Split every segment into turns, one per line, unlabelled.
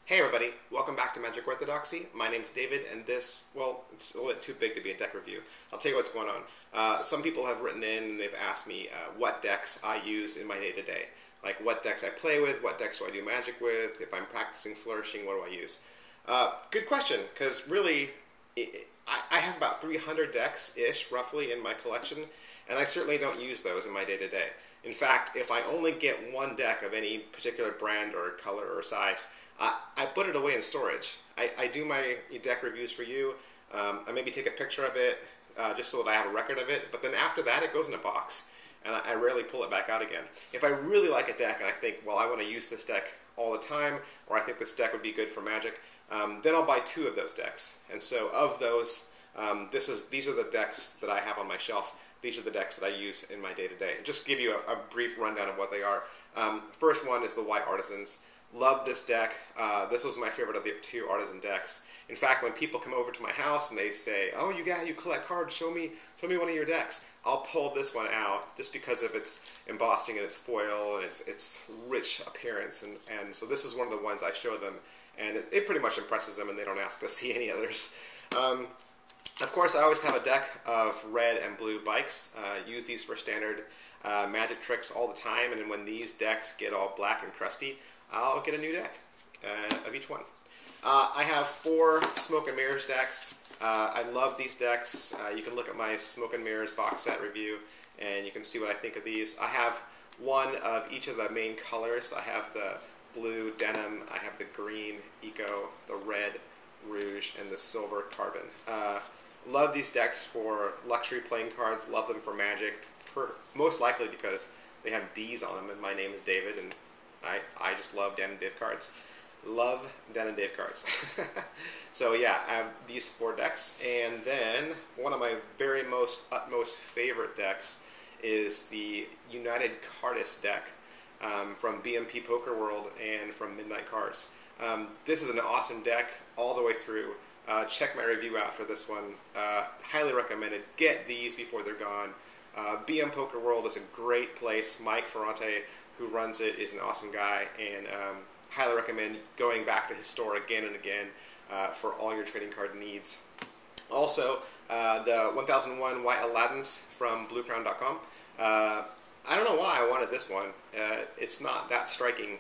Hey everybody, welcome back to Magic Orthodoxy. My name's David, and this, well, it's a little bit too big to be a deck review. I'll tell you what's going on. Some people have written in and they've asked me what decks I use in my day-to-day. Like what decks I play with, what decks do I do magic with, if I'm practicing flourishing, what do I use? Good question, because really, I have about 300 decks-ish, roughly, in my collection, and I certainly don't use those in my day-to-day. In fact, if I only get one deck of any particular brand or color or size, I put it away in storage. I do my deck reviews for you. I maybe take a picture of it just so that I have a record of it. But then after that, it goes in a box, and I rarely pull it back out again. If I really like a deck and I think, well, I want to use this deck all the time, or I think this deck would be good for Magic, then I'll buy two of those decks. And so of those, these are the decks that I have on my shelf. These are the decks that I use in my day-to-day. Just give you a brief rundown of what they are. First one is the White Artisans. Love this deck. This was my favorite of the two Artisan decks. In fact, when people come over to my house and they say, "Oh, you collect cards. Show me one of your decks," I'll pull this one out just because of its embossing and its foil and its rich appearance. And so this is one of the ones I show them, and it pretty much impresses them, and they don't ask to see any others. Of course, I always have a deck of red and blue bikes. Use these for standard magic tricks all the time, and then when these decks get all black and crusty, I'll get a new deck of each one. I have 4 Smoke and Mirrors decks. I love these decks. You can look at my Smoke and Mirrors box set review, and you can see what I think of these. I have one of each of the main colors. I have the blue denim, I have the green eco, the red rouge, and the silver carbon. Love these decks for luxury playing cards. Love them for Magic, most likely because they have D's on them, and my name is David, and I just love Dan and Dave cards. Love Dan and Dave cards. So yeah, I have these 4 decks, and then one of my utmost favorite decks is the United Cardist deck from BMP Poker World and from Midnight Cards. This is an awesome deck all the way through. Check my review out for this one. Highly recommended. Get these before they're gone. BM Poker World is a great place. Mike Ferrante, who runs it, is an awesome guy, and highly recommend going back to his store again and again for all your trading card needs. Also, the 1001 White Aladdins from bluecrown.com. I don't know why I wanted this one. It's not that striking,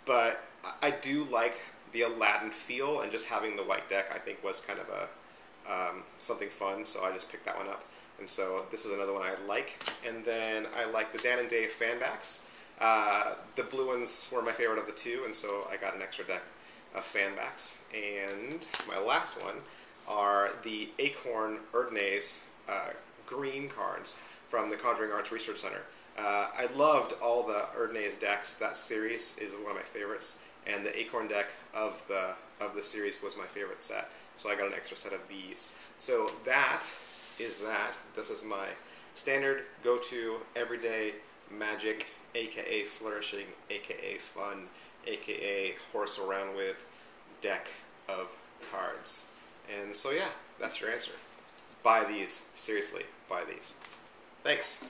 but I do like the Aladdin feel, and just having the white deck I think was kind of a something fun, so I just picked that one up. And so this is another one I like. And then I like the Dan and Dave fan backs. The blue ones were my favorite of the 2, and so I got an extra deck of fan backs. And my last one are the Acorn Erdnase green cards from the Conjuring Arts Research Center. I loved all the Erdnase decks. That series is one of my favorites, and the Acorn deck of the series was my favorite set. So I got an extra set of these. So that is that. This is my standard go-to everyday Magic, aka flourishing, aka fun, aka horse around with deck of cards. And so yeah, that's your answer. Buy these. Seriously, buy these. Thanks.